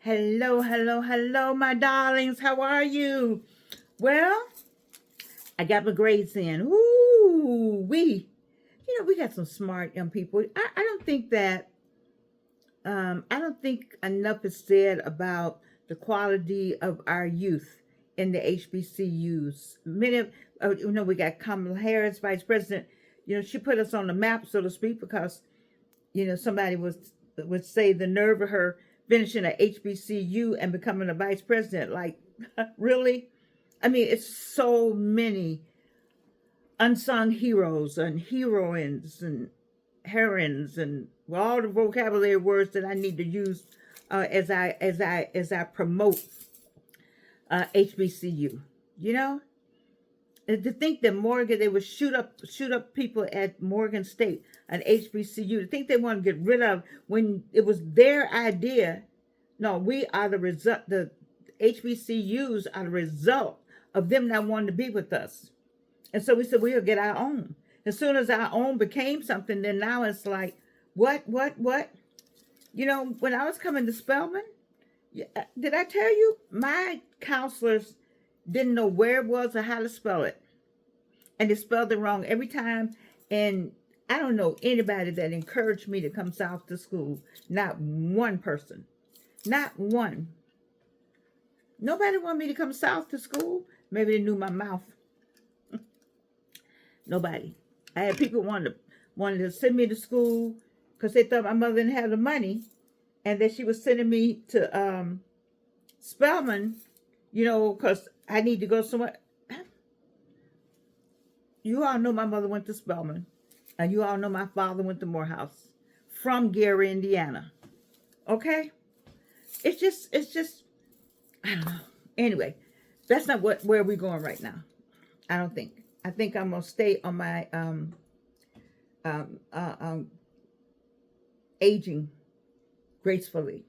Hello, hello, hello, my darlings. How are you? Well, I got my grades in. Ooh, we got some smart young people. I don't think that, I don't think enough is said about the quality of our youth in the HBCUs. We got Kamala Harris, Vice President. She put us on the map, so to speak, because somebody would say the nerve of her finishing at HBCU and becoming a vice president. Like, really? I mean, it's so many unsung heroes and heroines and heroines and all the vocabulary words that I need to use as I promote HBCU. You know, to think that Morgan, they would shoot up people at Morgan State, an HBCU, to think they want to get rid of when it was their idea. No, we are the result. The HBCUs are the result of them not wanting to be with us, and so we said we'll get our own. As soon as our own became something, then now it's like, what? When I was coming to Spelman, did I tell you my counselors didn't know where it was or how to spell it, and they spelled it wrong every time. And I don't know anybody that encouraged me to come south to school. Not one person. Not one. Nobody wanted me to come south to school. Maybe they knew my mouth. Nobody. I had people wanted to send me to school because they thought my mother didn't have the money, and that she was sending me to Spelman, because I need to go somewhere. You all know my mother went to Spelman, and you all know my father went to Morehouse from Gary, Indiana. Okay? It's just, I don't know. Anyway, that's not where we're going right now. I don't think. I think I'm gonna stay on my aging gracefully,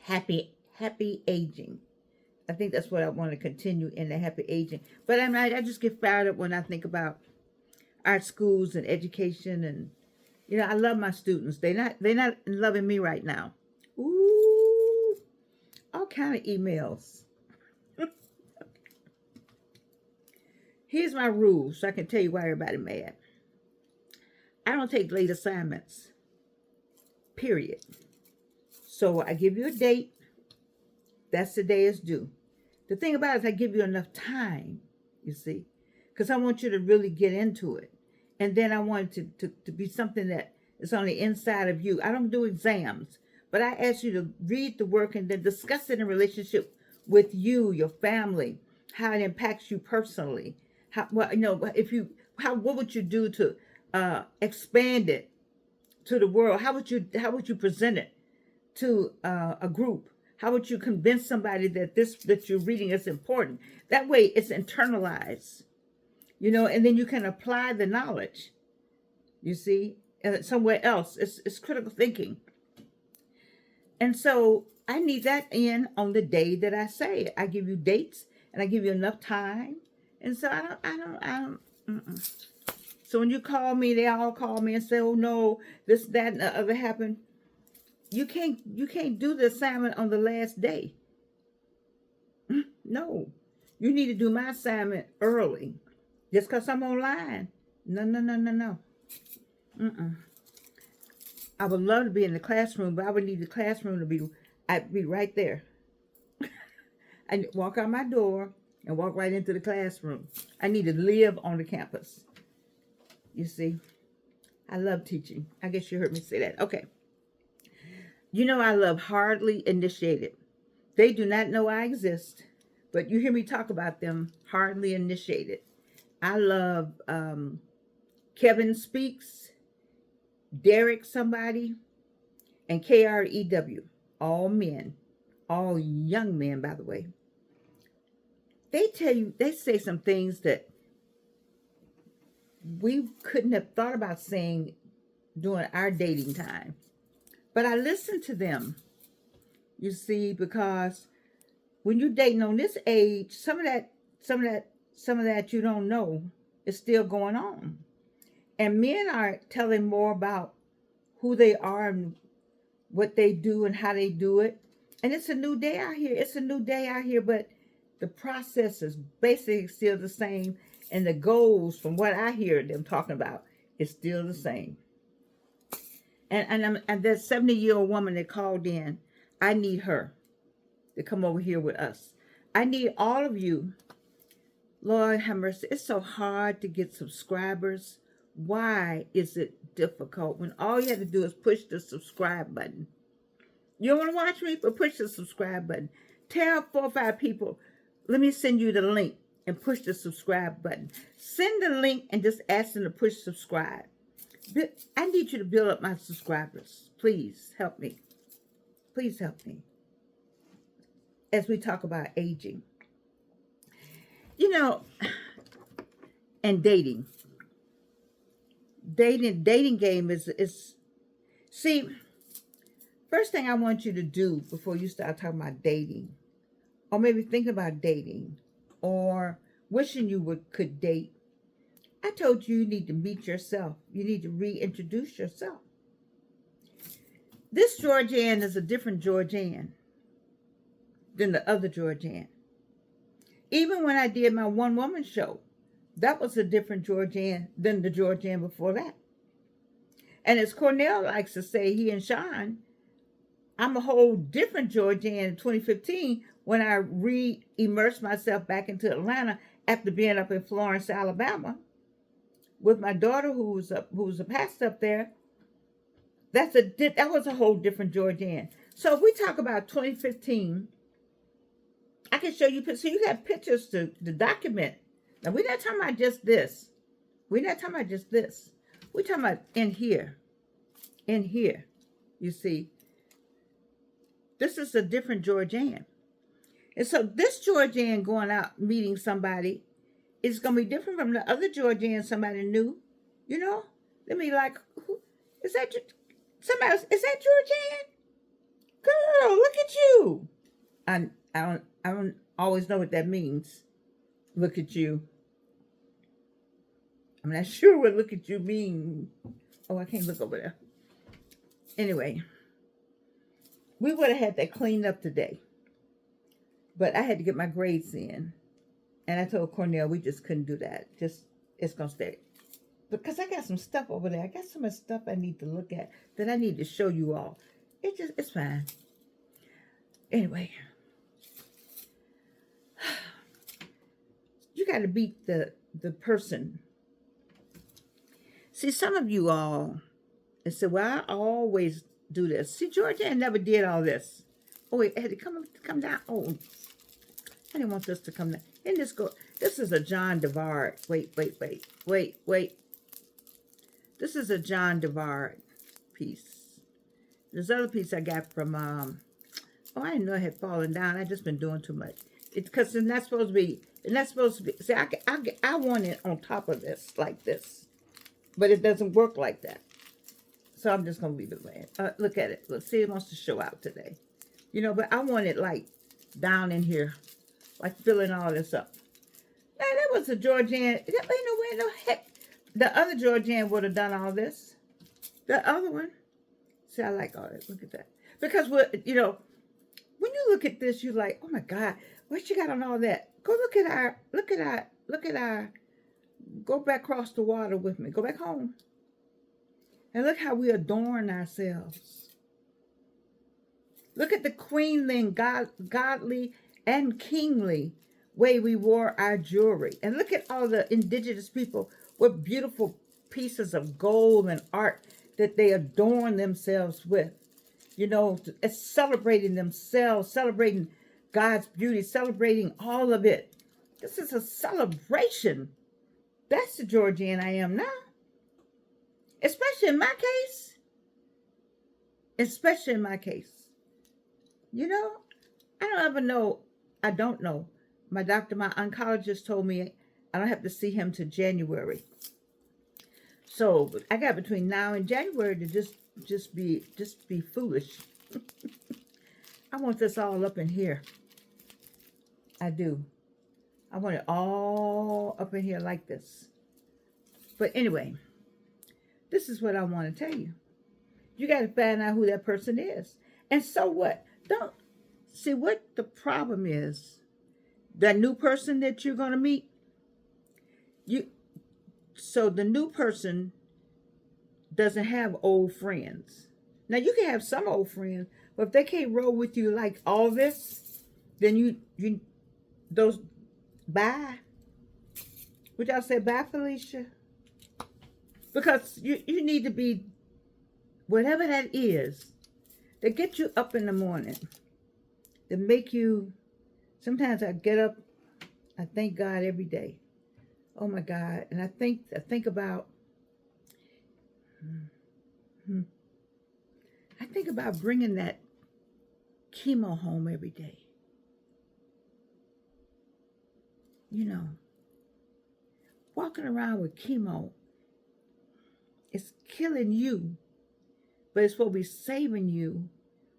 happy aging. I think that's what I want to continue in, the happy aging. But I just get fired up when I think about our schools and education, and I love my students. They're not loving me right now. Ooh, all kind of emails. Here's my rule, so I can tell you why everybody mad. I don't take late assignments. Period. So I give you a date. That's the day it's due. The thing about it is I give you enough time, you see, because I want you to really get into it. And then I want it to be something that is on the inside of you. I don't do exams, but I ask you to read the work and then discuss it in relationship with you, your family, how it impacts you personally. What would you do to expand it to the world? How would you present it to a group? How would you convince somebody that that you're reading is important? That way it's internalized, and then you can apply the knowledge, you see, somewhere else. It's critical thinking. And so I need that in on the day that I say it. I give you dates and I give you enough time. And so I don't. Mm-mm. So when you call me, they all call me and say, "Oh no, this, that, and the other happened." You can't do the assignment on the last day. No, you need to do my assignment early, just because I'm online. No, no, no, no, no. Mm-mm. I would love to be in the classroom, but I would need the classroom to I'd be right there. I walk out my door and walk right into the classroom. I need to live on the campus. You see, I love teaching. I guess you heard me say that. Okay. I love hardly initiated. They do not know I exist, but you hear me talk about them, hardly initiated. I love Kevin Speaks, Derek somebody, and KREW. All men, all young men, by the way. They say some things that we couldn't have thought about saying during our dating time. But I listen to them, you see, because when you're dating on this age, some of that you don't know is still going on. And men are telling more about who they are and what they do and how they do it. And it's a new day out here. It's a new day out here, but the process is basically still the same. And the goals, from what I hear them talking about, is still the same. And that 70-year-old woman that called in, I need her to come over here with us. I need all of you. Lord have mercy. It's so hard to get subscribers. Why is it difficult when all you have to do is push the subscribe button? You don't want to watch me, but push the subscribe button. Tell 4 or 5 people, let me send you the link, and push the subscribe button. Send the link and just ask them to push subscribe. I need you to build up my subscribers. Please help me. Please help me. As we talk about aging. You know, and dating. Dating game is see, first thing I want you to do before you start talking about dating, or maybe thinking about dating, or wishing you could date, I told you need to meet yourself. You need to reintroduce yourself. This Georgianne is a different Georgianne than the other Georgianne. Even when I did my one-woman show, that was a different Georgianne than the Georgianne before that. And as Cornell likes to say, he and Sean, I'm a whole different Georgianne in 2015 when I re-immersed myself back into Atlanta after being up in Florence, Alabama, with my daughter who was a pastor up there. That was a whole different Georgianne. So if we talk about 2015, I can show you. So you got pictures to document. Now we're not talking about just this. We're not talking about just this. We're talking about in here. In here, you see. This is a different Georgianne. And so this Georgianne going out meeting somebody is going to be different from the other Georgianne somebody knew. You know? Let me like, who, is that somebody else? Is that Georgianne? Girl, look at you. I don't always know what that means. Look at you. I'm not sure what look at you mean. Oh, I can't look over there. Anyway, we would have had that cleaned up today. But I had to get my grades in. And I told Cornell we just couldn't do that. It's going to stay. Because I got some stuff over there. I got some stuff I need to look at that I need to show you all. It's fine. Anyway. You got to beat the person. See, some of you all said, well, I always do this. See, Georgia never did all this. Oh, wait, had to come down. Oh, I didn't want this to come down. And this is a John Devard. Wait. This is a John Devard piece. This other piece I got from, I didn't know it had fallen down. I just been doing too much. It's because it's not supposed to be, see, I want it on top of this, like this. But it doesn't work like that. So I'm just going to leave it laying. Look at it. Let's see, it wants to show out today. You know, but I want it like down in here. Like filling all this up. Now, that was a Georgianne. Ain't no way, no heck. The other Georgianne would have done all this. The other one. See, I like all that. Look at that. Because, when you look at this, you're like, oh my God, what you got on all that? Go look at our, go back across the water with me. Go back home. And look how we adorn ourselves. Look at the queenly and godly and kingly way we wore our jewelry. And look at all the indigenous people with beautiful pieces of gold and art that they adorn themselves with. You know, it's celebrating themselves, celebrating God's beauty, celebrating all of it. This is a celebration. That's the Georgianne I am now. Especially in my case. Especially in my case. You know, I don't know. My oncologist told me I don't have to see him till January. So I got between now and January to just be foolish. I want this all up in here. I do. I want it all up in here like this. But anyway, this is what I want to tell you. You got to find out who that person is. And so what? See, what the problem is, that new person that you're going to meet, so the new person doesn't have old friends. Now, you can have some old friends, but if they can't roll with you like all this, then those, bye. Would y'all say bye, Felicia? Because you need to be, whatever that is, that get you up in the morning, that make you, sometimes I get up, I thank God every day. Oh my God. And I think about, I think about bringing that chemo home every day. You know, walking around with chemo, it's killing you, but it's supposed to be saving you,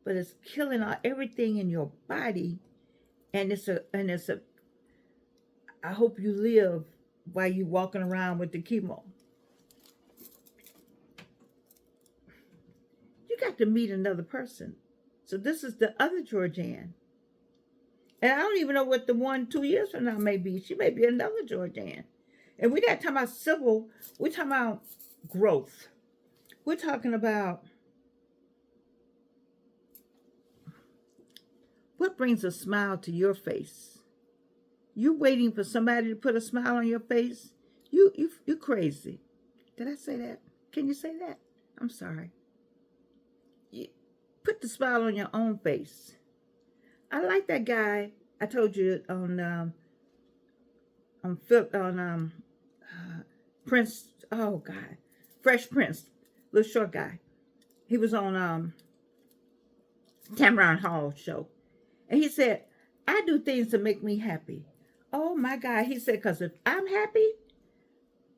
but it's killing everything in your body. And I hope you live while you walking around with the chemo. You got to meet another person. So this is the other Georgianne. And I don't even know what the one 2 years from now may be. She may be another Georgianne. And we're not talking about civil. We're talking about growth. We're talking about what brings a smile to your face. You waiting for somebody to put a smile on your face? You crazy. Did I say that? Can you say that? I'm sorry. You put the smile on your own face. I like that guy. I told you on Prince. Oh God, Fresh Prince, little short guy. He was on Tamron Hall show, and he said, "I do things to make me happy." Oh my God, he said, "Because if I'm happy,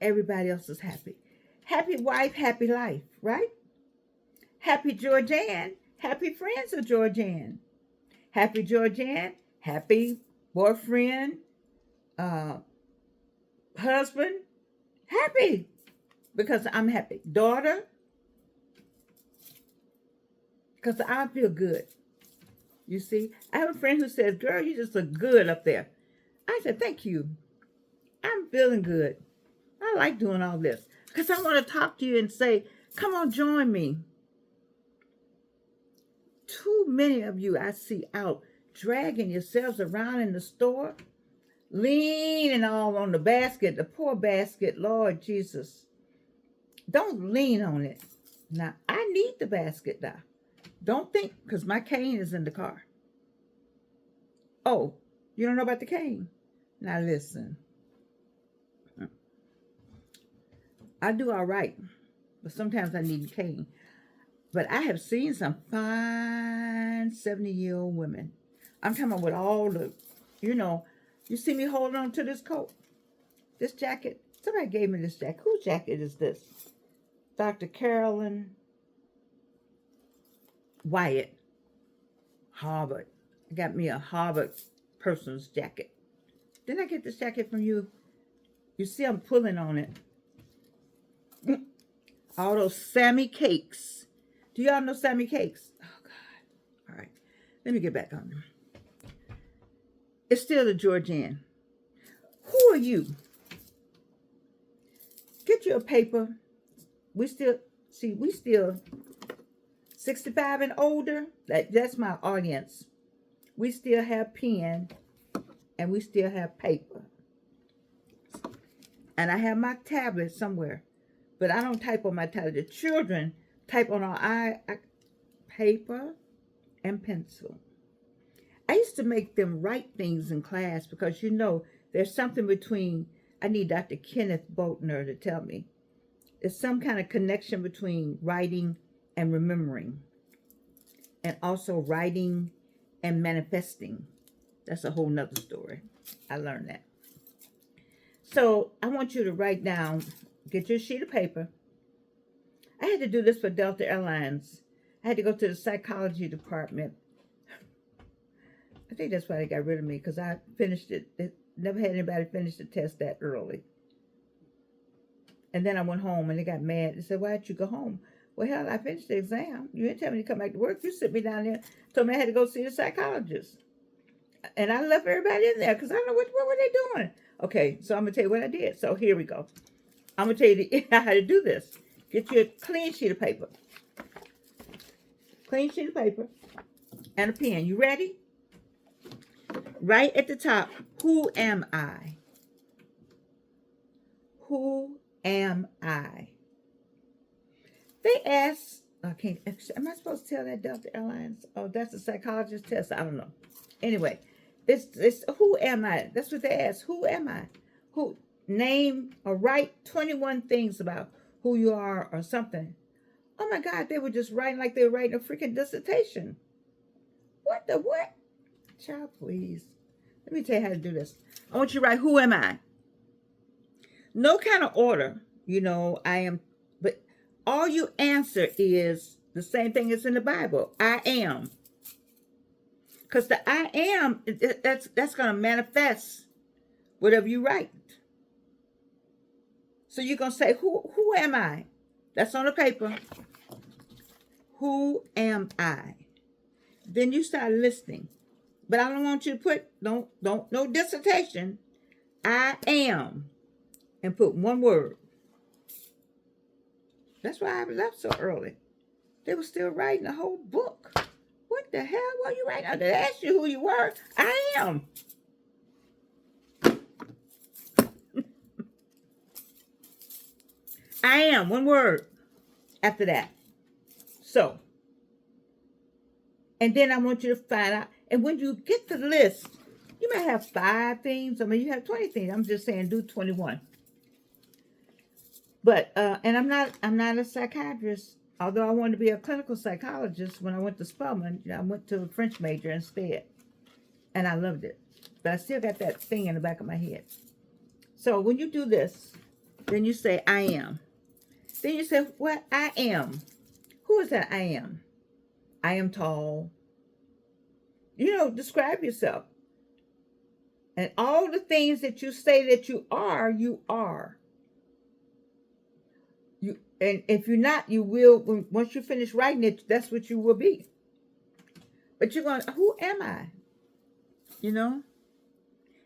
everybody else is happy. Happy wife, happy life, right? Happy Georgianne, happy friends of Georgianne. Happy Georgianne, happy boyfriend, husband, happy because I'm happy. Daughter, because I feel good. You see, I have a friend who says, "Girl, you just look good up there." I said, "Thank you. I'm feeling good. I like doing all this because I want to talk to you and say, come on, join me." Too many of you I see out dragging yourselves around in the store, leaning all on the basket, the poor basket, Lord Jesus. Don't lean on it. Now, I need the basket now. Don't think, because my cane is in the car. Oh, you don't know about the cane? Now listen. I do all right, but sometimes I need a cane. But I have seen some fine 70-year-old women. I'm talking about with all the, you see me holding on to this coat, this jacket. Somebody gave me this jacket. Whose jacket is this? Dr. Carolyn Wyatt, Harvard. I got me a Harvard person's jacket. Didn't I get this jacket from you? You see I'm pulling on it. All those Sammy cakes. Do y'all know Sammy cakes? Oh, God. All right. Let me get back on them. It's still the Georgianne. Who are you? Get you a paper. We still 65 and older. That's my audience. We still have pen and we still have paper. And I have my tablet somewhere. But I don't type on my tablet. The children type on our paper and pencil. I used to make them write things in class because, there's something between, I need Dr. Kenneth Boltner to tell me. There's some kind of connection between writing and remembering. And also writing and manifesting. That's a whole nother story. I learned that. So I want you to write down, get your sheet of paper. I had to do this for Delta Airlines. I had to go to the psychology department. I think that's why they got rid of me, because I finished it. They never had anybody finish the test that early. And then I went home and they got mad. They said, "Why did you go home?" Well, hell, I finished the exam. You didn't tell me to come back to work. You sit me down there, told me I had to go see the psychologist. And I left everybody in there because I don't know what were they doing. Okay, so I'm going to tell you what I did. So here we go. I'm going to tell you how to do this. Get you a clean sheet of paper. Clean sheet of paper and a pen. You ready? Right at the top, who am I? Who am I? They ask, am I supposed to tell that Delta Airlines? Oh, that's a psychologist test. I don't know. Anyway, it's who am I? That's what they ask. Who am I? Who name or write 21 things about who you are or something. Oh my God, they were just writing like they were writing a freaking dissertation. What the what? Child, please. Let me tell you how to do this. I want you to write, who am I? No kind of order, I am, but all you answer is the same thing as in the Bible. I am. Because the I am, that's going to manifest whatever you write. So you're going to say, who am I? That's on the paper. Who am I? Then you start listening. But I don't want you to put, no dissertation. I am. And put one word. That's why I left so early. They were still writing a whole book. What the hell were you writing? They asked you who you were. I am. I am. One word after that. So. And then I want you to find out. And when you get the list, you might have 5 things. I mean, you have 20 things. I'm just saying do 21. But and I'm not a psychiatrist, although I wanted to be a clinical psychologist when I went to Spelman. I went to a French major instead. And I loved it. But I still got that thing in the back of my head. So when you do this, then you say, I am. Then you say, what? I am. Who is that I am? I am tall. Describe yourself. And all the things that you say that you are, you are. And if you're not, you will, once you finish writing it, that's what you will be. But you're going, who am I?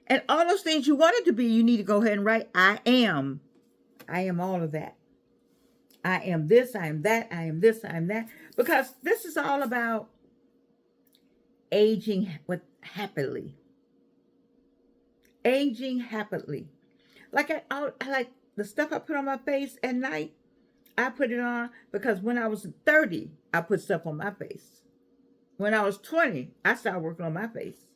And all those things you wanted to be, you need to go ahead and write, I am. I am all of that. I am this, I am that, I am this, I am that. Because this is all about aging happily. Aging happily. Like I like the stuff I put on my face at night. I put it on because when I was 30, I put stuff on my face. When I was 20, I started working on my face.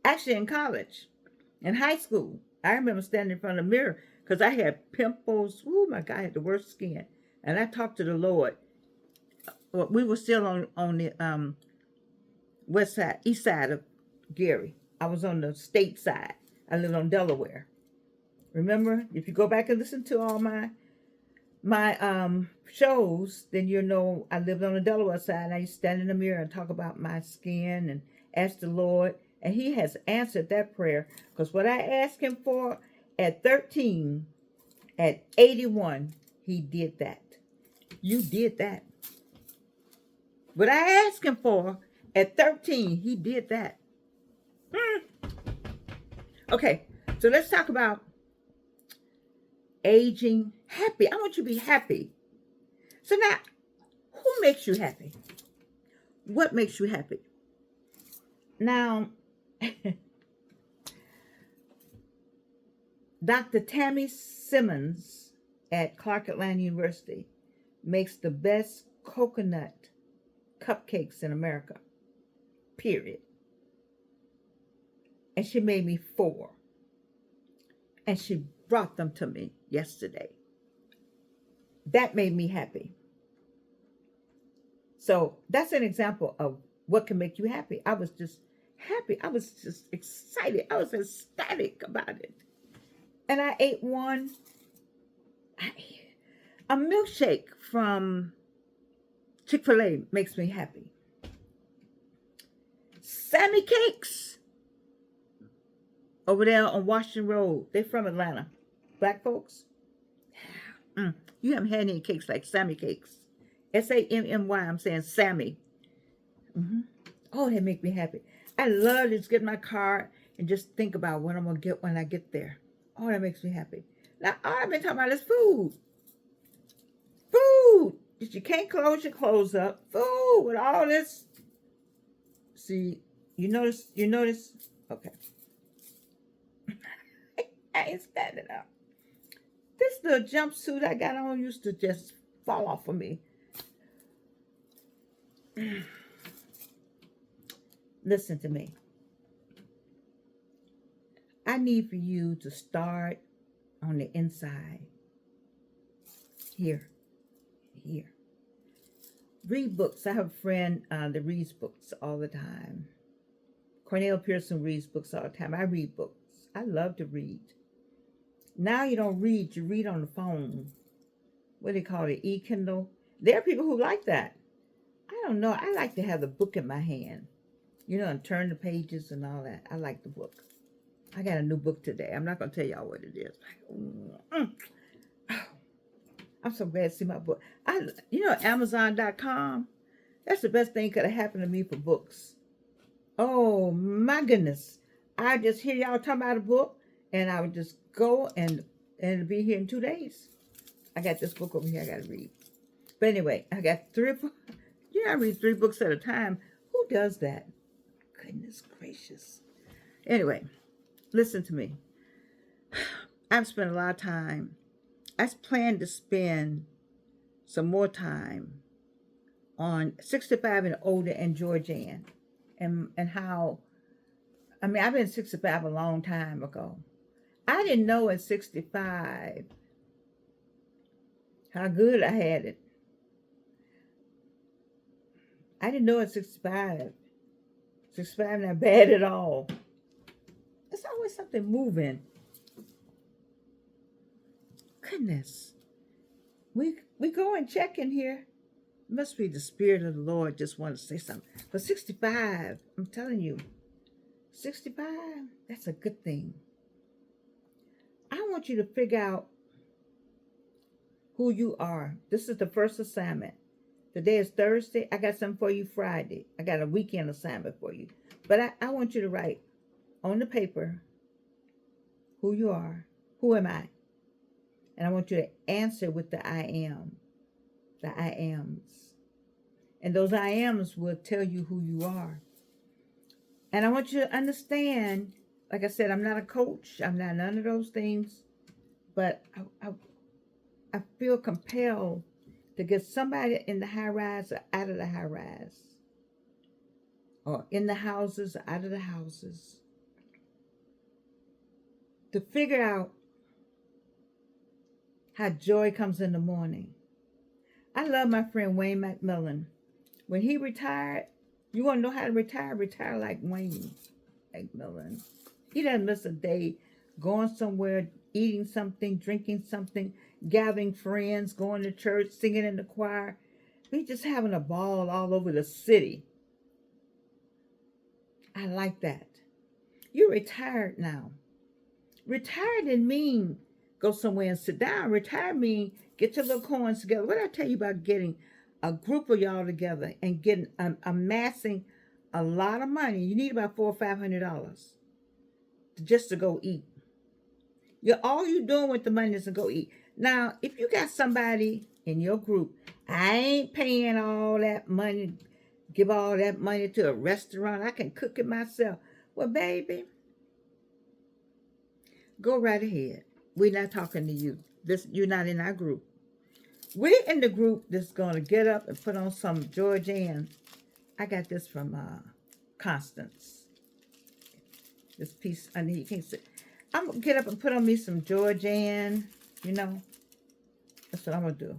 Actually, in college, in high school, I remember standing in front of the mirror because I had pimples. Oh my God, I had the worst skin. And I talked to the Lord. Well, we were still on the east side of Gary. I was on the state side. I lived on Delaware. Remember, if you go back and listen to all my shows, then I lived on the Delaware side. And I used to stand in the mirror and talk about my skin and ask the Lord. And he has answered that prayer. Because what I asked him for at 13, at 81, he did that. You did that. What I asked him for at 13, he did that. Okay, so let's talk about aging happy. I want you to be happy. So now, who makes you happy? What makes you happy? Now, Dr. Tammy Simmons at Clark Atlanta University makes the best coconut cupcakes in America. Period. And she made me 4. And she brought them to me yesterday. That made me happy. So that's an example of what can make you happy. I was just happy. I was just excited. I was ecstatic about it. And I ate a milkshake from Chick-fil-A makes me happy. Sammy Cakes over there on Washington Road. They're from Atlanta. Black folks. You haven't had any cakes like Sammy cakes. Sammy. I'm saying Sammy. Oh, that make me happy. I love to just get in my car and just think about what I'm going to get when I get there. Oh, that makes me happy. Now, all I've been talking about is food. Food. You can't close your clothes up. Food with all this. See, you notice? Okay. I ain't standing up. This little jumpsuit I got on used to just fall off of me. Listen to me. I need for you to start on the inside. Here. Read books. I have a friend that reads books all the time. Cornell Pearson reads books all the time. I read books. I love to read. Now you don't read, you read on the phone. What do they call it? E-Kindle. There are people who like that. I don't know. I like to have the book in my hand. You know, and turn the pages and all that. I like the book. I got a new book today. I'm not going to tell y'all what it is. I'm so glad to see my book. Amazon.com. That's the best thing could have happened to me for books. Oh, my goodness. I just hear y'all talking about a book, and I would just go and it'll be here in 2 days. I got this book over here I got to read. But anyway, I got 3 books. I read 3 books at a time. Who does that? Goodness gracious. Anyway, listen to me. I've spent a lot of time. I plan to spend some more time on 65 and older and Georgian and how, I've been 65 a long time ago. I didn't know at 65 how good I had it. I didn't know at 65. 65 not bad at all. There's always something moving. Goodness. We go and check in here. It must be the Spirit of the Lord just want to say something. But 65, I'm telling you, 65, that's a good thing. I want you to figure out who you are. This is the first assignment. Today is Thursday. I got something for you Friday. I got a weekend assignment for you. But I want you to write on the paper who you are. Who am I? And I want you to answer with the I am. The I ams. And those I ams will tell you who you are. And I want you to understand, like I said, I'm not a coach. I'm not none of those things. But I feel compelled to get somebody in the high rise or out of the high rise. Or in the houses or out of the houses. To figure out how joy comes in the morning. I love my friend Wayne McMillan. When he retired, you want to know how to retire? Retire like Wayne McMillan. He doesn't miss a day going somewhere, eating something, drinking something, gathering friends, going to church, singing in the choir. He's just having a ball all over the city. I like that. You're retired now. Retired didn't mean go somewhere and sit down. Retired mean get your little coins together. What did I tell you about getting a group of y'all together and getting amassing a lot of money? You need about $400 or $500 just to go eat. All you doing with the money is to go eat. Now, if you got somebody in your group, I ain't paying all that money, give all that money to a restaurant. I can cook it myself. Well, baby, go right ahead. We're not talking to you. You're not in our group. We're in the group that's going to get up and put on some Georgian. I got this from Constance. This piece, I mean, you can't see. I'm going to get up and put on me some Georgian, That's what I'm going to do.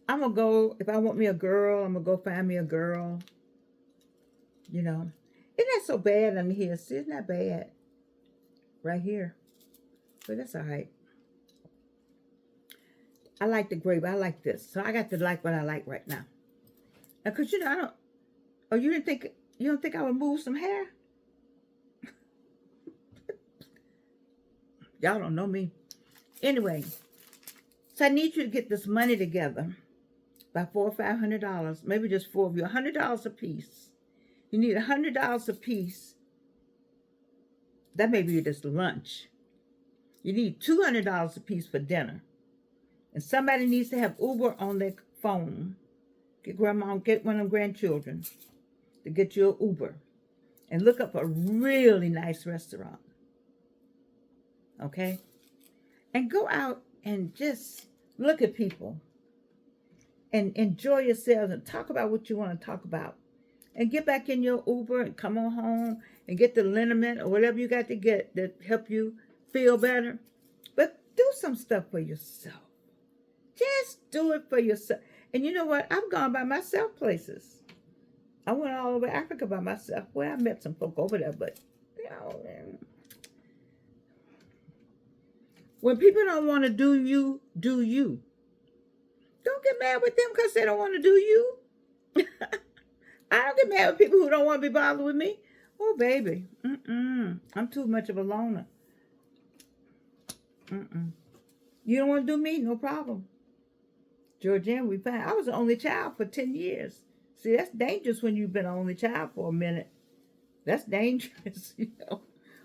I'm going to go, if I want me a girl, I'm going to go find me a girl. It's not so bad under here. See, it's not bad. Right here. But that's all right. I like the grape. I like this. So I got to like what I like right now. Because, you don't think I would move some hair? Y'all don't know me. Anyway, So I need you to get this money together by $400 or $500, maybe just four of you, $100 a piece. You need $100 a piece. That may be just lunch. You need $200 a piece for dinner. And somebody needs to have Uber on their phone. Get grandma, get one of them grandchildren to get you an Uber. And look up a really nice restaurant. Okay? And go out and just look at people. And enjoy yourselves and talk about what you want to talk about. And get back in your Uber and come on home and get the liniment or whatever you got to get that help you feel better. But do some stuff for yourself. Just do it for yourself. And you know what? I've gone by myself places. I went all over Africa by myself. Well, I met some folk over there, but, you know, when people don't want to do you, do you. Don't get mad with them because they don't want to do you. I don't get mad with people who don't want to be bothered with me. Oh, baby. I'm too much of a loner. You don't want to do me? No problem. Georgiana, we fine. I was the only child for 10 years. See, that's dangerous when you've been an only child for a minute. That's dangerous, you know.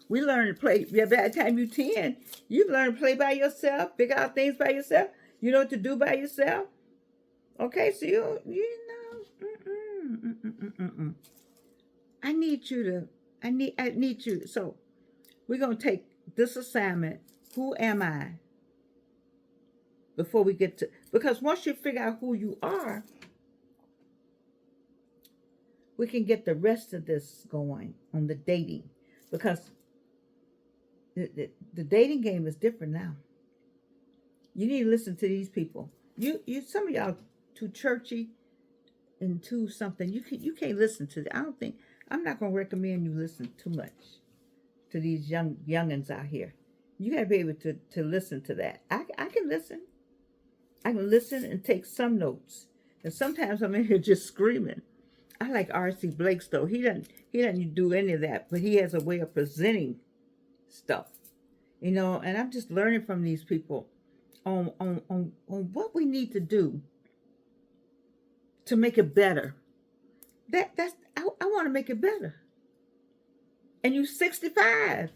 We learn to play. By the time you're 10, you've learned to play by yourself, figure out things by yourself. You know what to do by yourself. Okay, so you know, I need you. So we're going to take this assignment. Who am I? Before we get to, because once you figure out who you are, we can get the rest of this going on the dating. Because the dating game is different now. You need to listen to these people. You some of y'all too churchy and too something. You can't listen to them. I'm not gonna recommend you listen too much to these youngins out here. You gotta be able to listen to that. I can listen. I can listen and take some notes. And sometimes I'm in here just screaming. I like R.C. Blakes though. He doesn't do any of that, but he has a way of presenting stuff. You know, and I'm just learning from these people on what we need to do to make it better. I want to make it better. And you 65.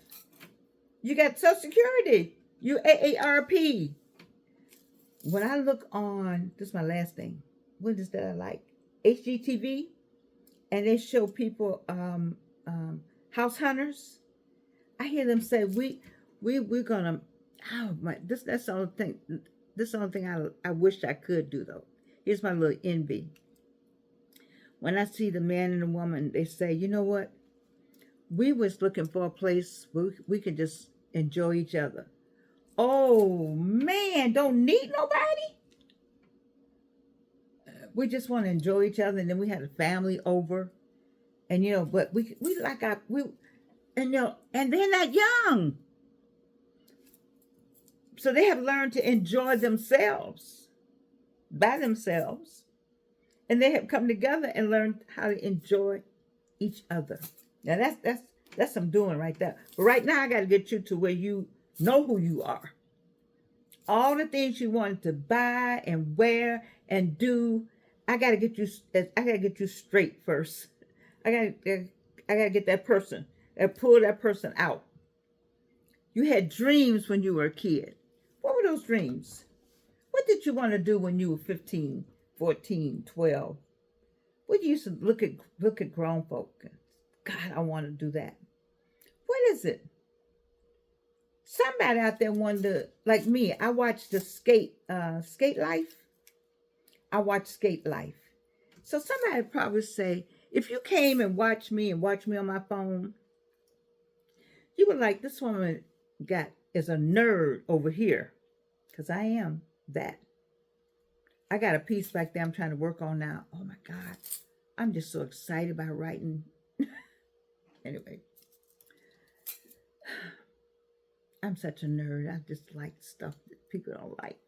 You got Social Security. You AARP. When I look on, this is my last thing. What is that I like? HGTV. And they show people house hunters. I hear them say, we're gonna, oh my, that's the only thing. This is the only thing I wish I could do though. Here's my little envy. When I see the man and the woman, they say, you know what? We was looking for a place where we could just enjoy each other. Oh man, don't need nobody. We just want to enjoy each other, and then we had a family over, and you know, but we like and you know, and they're not young, so they have learned to enjoy themselves by themselves, and they have come together and learned how to enjoy each other. Now that's some doing right there. But right now, I got to get you to where you know who you are. All the things you wanted to buy and wear and do, I gotta get you straight first. I gotta get that person and pull that person out. You had dreams when you were a kid. What were those dreams? What did you want to do when you were 15, 14, 12? What you used to look at grown folk? God, I want to do that. What is it? Somebody out there wanted to, like me, I watched the Skate Life. I watched Skate Life. So somebody probably say, if you came and watched me on my phone, you would like, this woman is a nerd over here. Because I am that. I got a piece back there I'm trying to work on now. Oh my God. I'm just so excited about writing. Anyway. I'm such a nerd. I just like stuff that people don't like.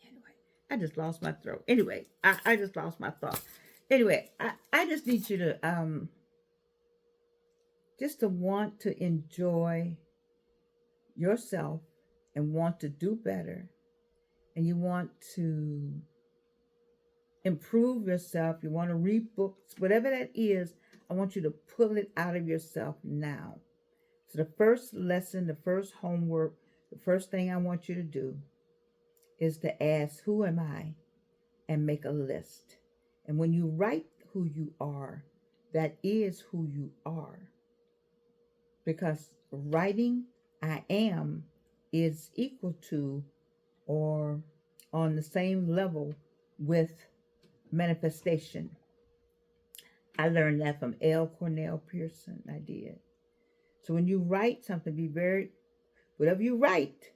Anyway, I just lost my throat. Anyway, I just lost my thought. Anyway, I just need you to just to want to enjoy yourself and want to do better and you want to improve yourself, you want to read books, whatever that is, I want you to pull it out of yourself now. So the first lesson, the first homework, the first thing I want you to do is to ask, who am I? And make a list. And when you write who you are, that is who you are. Because writing I am is equal to or on the same level with manifestation. I learned that from L. Cornell Pearson. I did. So when you write something, be very, whatever you write,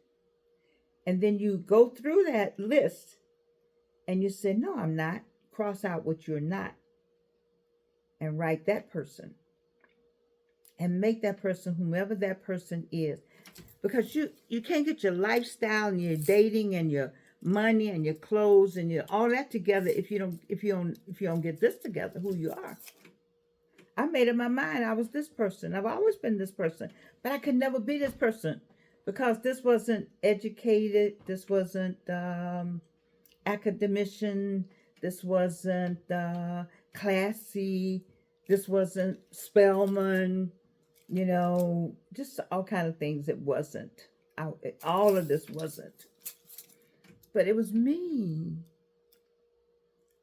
and then you go through that list and you say, no, I'm not. Cross out what you're not and write that person. And make that person whomever that person is. Because you can't get your lifestyle and your dating and your money and your clothes and your all that together if you don't get this together, who you are. I made up my mind I was this person. I've always been this person. But I could never be this person because this wasn't educated, this wasn't academician, this wasn't classy, this wasn't Spelman, just all kind of things. It wasn't. All of this wasn't. But it was me.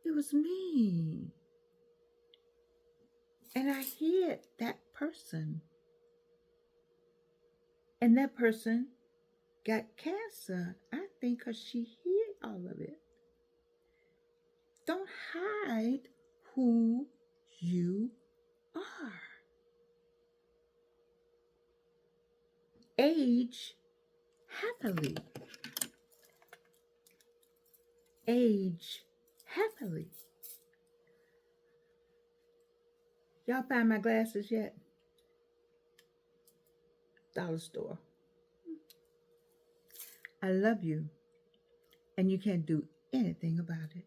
It was me. And I hid that person. And that person got cancer, I think, because she hid all of it. Don't hide who you are. Age happily. Age happily. Y'all find my glasses yet? Dollar store. I love you, and you can't do anything about it.